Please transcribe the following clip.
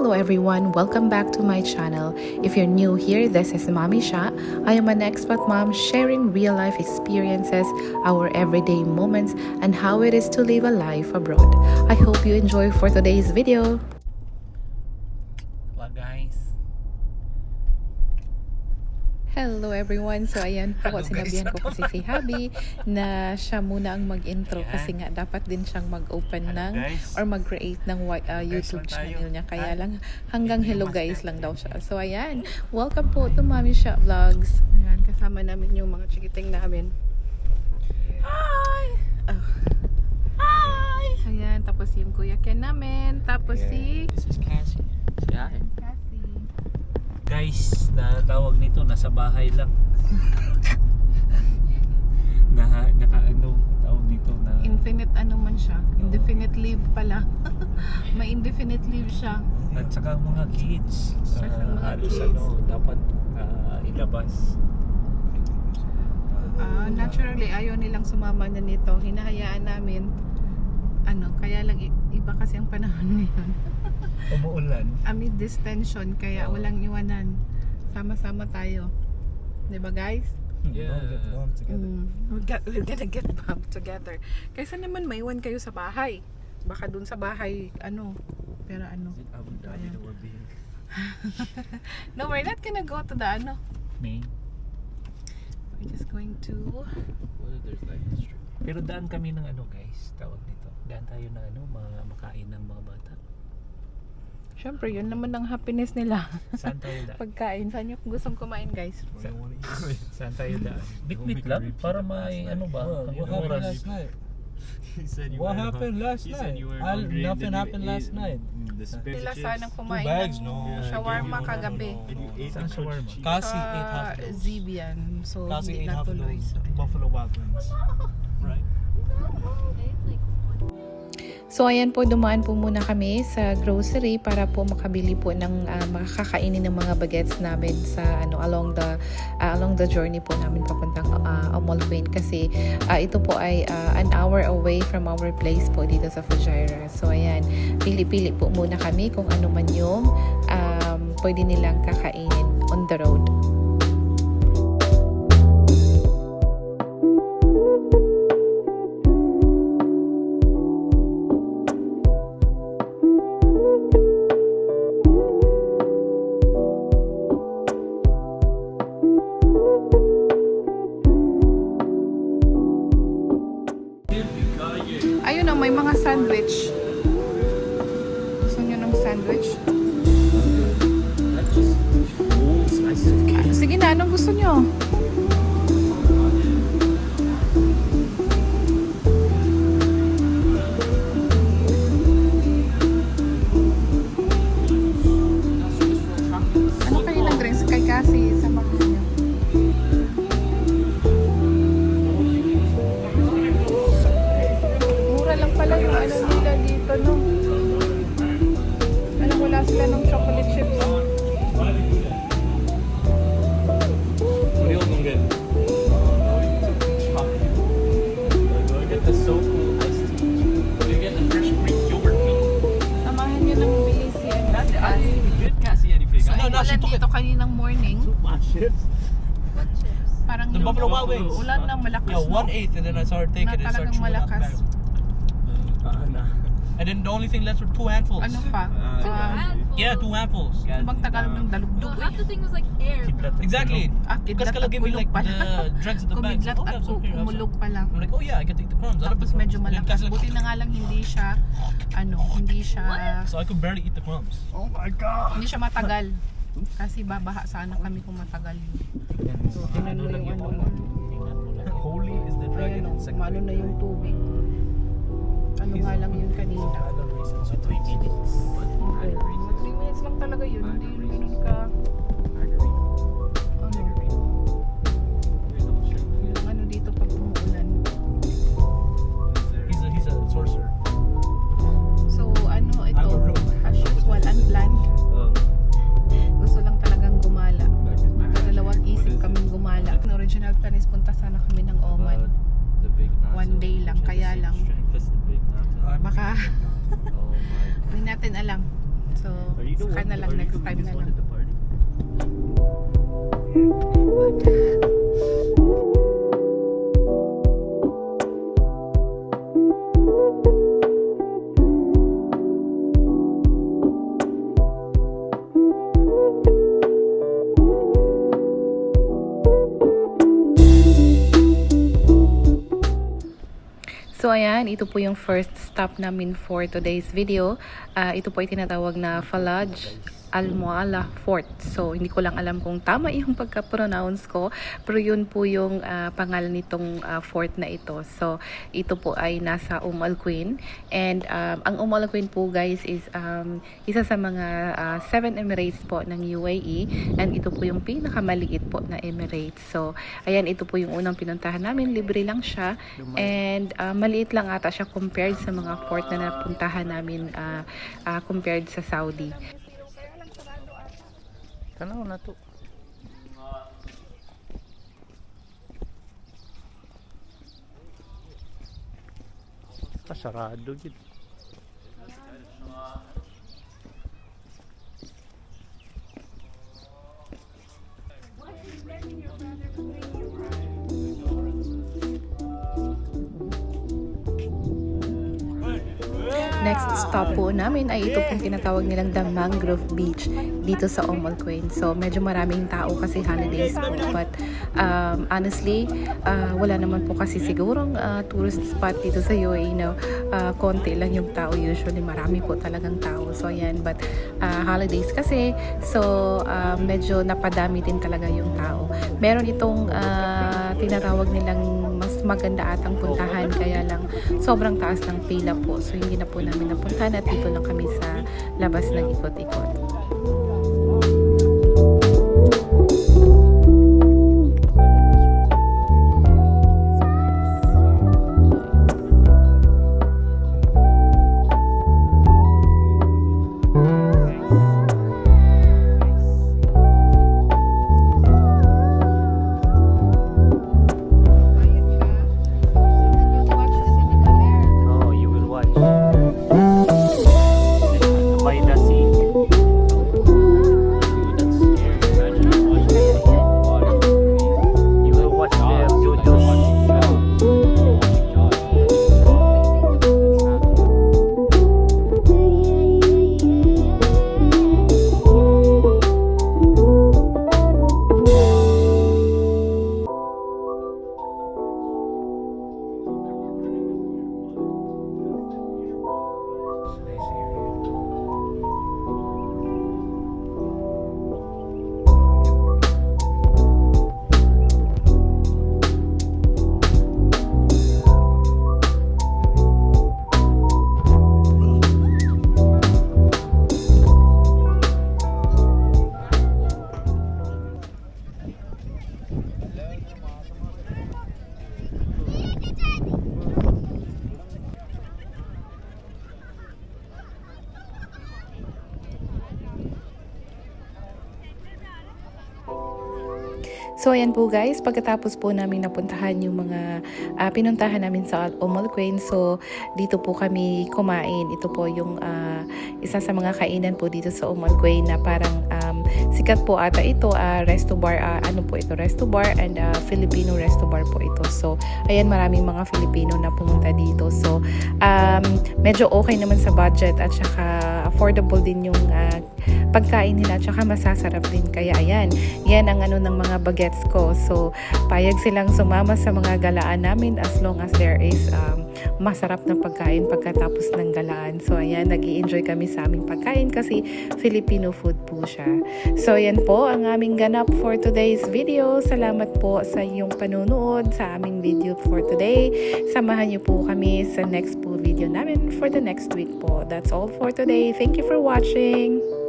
Hello everyone, welcome back to my channel. If you're new here, this is Mami Sha. I am an expat mom sharing real life experiences, our everyday moments, and how it is to live a life abroad. I hope you enjoy for today's video. Hello guys. Hello everyone. So ayan po, sinabihan ko kasi si Habi na siya muna ang mag-intro kasi nga dapat din siyang mag-open ng or mag-create ng YouTube channel niya. Kaya lang hanggang hello guys lang daw siya. So ayan, welcome po to Mami Sha Vlogs. Ayan, kasama namin yung mga chikiting namin. Hi! Oh. Hi! Ayan, tapos yung Kuya Ken namin. Tapos si... This is Cassie. Yeah. Cassie. Guys, natawag nito nasa bahay lang. Naka tawag nito na Infinite ano man siya. Indefinite leave pala. May indefinite leave siya. at saka mga kids. Saka mga Halos kids. dapat ilabas. Naturally, ayaw nilang sumama na nito. Hinahayaan namin. Kaya lang iba kasi ang panahon ngayon. Umuulan. Amid this tension, kaya walang iwanan. Sama-sama tayo. Diba guys? Yeah. We're gonna get bumped together. Kaysa naman maiwan kayo sa bahay. Baka dun sa bahay, pero Abu Dhabi Ayan. that we're being. No, we're not gonna go to the May. We're just going to... What if there's like a street? Pero daan kami ng guys, tawag nito. Daan tayo ng makain ng mga bata. Syempre, yun naman ang happiness nila. Saan tayo daan? Pagkain. Saan yung gustong kumain, guys? Saan tayo daan? Bit-bit lang para may ba? What happened last night? He said you What were happened last He night? said you were hungry. Nothing happened last night. The spare Sila chips. sanang kumain bags, ng no. shawarma No. kagabi. And you ate Saan the shawarma? cheese. Kasi ate half of those. Zibian. So, Kasi hindi ate half of natuloy. those So, Buffalo Wild Wings. Right? So ayan po, dumaan po muna kami sa grocery para po makabili po ng makakainin ng mga bagets namin sa along the journey po namin papuntang Amalfit kasi ito po ay an hour away from our place po dito sa Fujairah. So ayan, pili-pili po muna kami kung ano man yung pwede nilang kakainin on the road. Ayun may mga sandwich. Gusto nyo ng sandwich? Sige na, anong gusto nyo? Ano kayo ng drinks kay Cassie sa bahay nyo? Mura lang pala yung nila dito, no? Wala sila ng chocolate chips. What are you all gonna get? Do I get the SoCo iced tea? Do you get the fresh Greek yogurt tea? Samahan nyo ng bili si Cassie. Good Cassie anything. So, No, ulan she took dito kaninang morning. What chips? Parang The yung Buffalo Wild Wings. ulan na malakas, Yeah, no? 1/8 and then I started taking Na it and started talagang chewing up malakas. back. Nah. And then the only thing left were 2 handfuls. Ano pa? Yeah, 2 handfuls. Bang Tagalog ng dalugdog Half the thing was like air. Exactly. Kidlat Because at kala give me kulog like pala. the dregs of the bag. Kumidlat Oh, at yeah, it's okay. kumulog pa lang. I'm like, oh yeah, I get to eat the crumbs. I love the Tapos medyo crumbs. And then malakas. Cass like, Buti na nga lang hindi siya, so I could barely eat the crumbs. Oh my god. hindi siya matagal. Kasi babaha sana kami kung matagal yun. So, tingnan mo yung Holy is the dragon Ayan in second. mano na yung tubig. Ano nga lang yun kanina. So 3 minutes. Okay. 3 minutes lang talaga yun. Hindi yun ganun ka... Ano dito pag umuulan. He's a sorcerer. So ito, as usual, unplanned. Gusto lang talagang gumala. Dalawang isip kaming gumala. Ang original plan is punta sana kami ng Oman. One day lang, kaya lang. Baka hindi natin alam. So, Are you the saka one- na lang are you next the time na biggest one lang. at the party? So ayan, ito po yung first stop namin for today's video. Ito po ay tinatawag na Falaj Al-Mu'alla Fort. So hindi ko lang alam kung tama yung pagka-pronounce ko, pero yun po yung pangalan nitong fort na ito. So ito po ay nasa Al Quwain, and ang Al Quwain po guys is isa sa mga 7 Emirates po ng UAE, and ito po yung pinakamaliit po na Emirates. So ayan, ito po yung unang pinuntahan namin, libre lang siya, and maliit lang ata siya compared sa mga fort na napuntahan namin compared sa Saudi. Tanaw na to. Sarado gid. Next stop po namin ay ito pong tinatawag nilang The Mangrove Beach dito sa Al Quwain. So medyo maraming tao kasi holidays po, but honestly wala naman po kasi sigurong tourist spot dito sa UAE na konti lang yung tao. Usually marami po talagang tao. So ayan, but holidays kasi, so medyo napadami din talaga yung tao. Meron itong tinatawag nilang mas maganda atang puntahan, kaya lang sobrang taas ng pila po, so hindi na po namin napuntahan at dito lang kami sa labas nag-ikot-ikot. Oh, you will watch. By the sea. That's scary. Imagine watching water. You will watch them do those. Nice area. So ayan po guys, pagkatapos po namin napuntahan yung mga pinuntahan namin sa Al Quwain, so dito po kami kumain. Ito po yung isa sa mga kainan po dito sa Al Quwain na parang sikat po ata ito, resto bar, resto bar and Filipino resto bar po ito. So ayan, maraming mga Filipino na pumunta dito. So medyo okay naman sa budget at saka affordable din yung pagkain nila, at saka masasarap din. Kaya ayan, yan ang ano ng mga bagets ko. So payag silang sumama sa mga galaan namin as long as there is masarap na pagkain pagkatapos ng galaan. So ayan, nag-i-enjoy kami sa aming pagkain kasi Filipino food po siya. So ayan po ang aming ganap for today's video. Salamat po sa iyong panunood sa aming video for today. Samahan niyo po kami sa next po video namin for the next week po. That's all for today. Thank you for watching.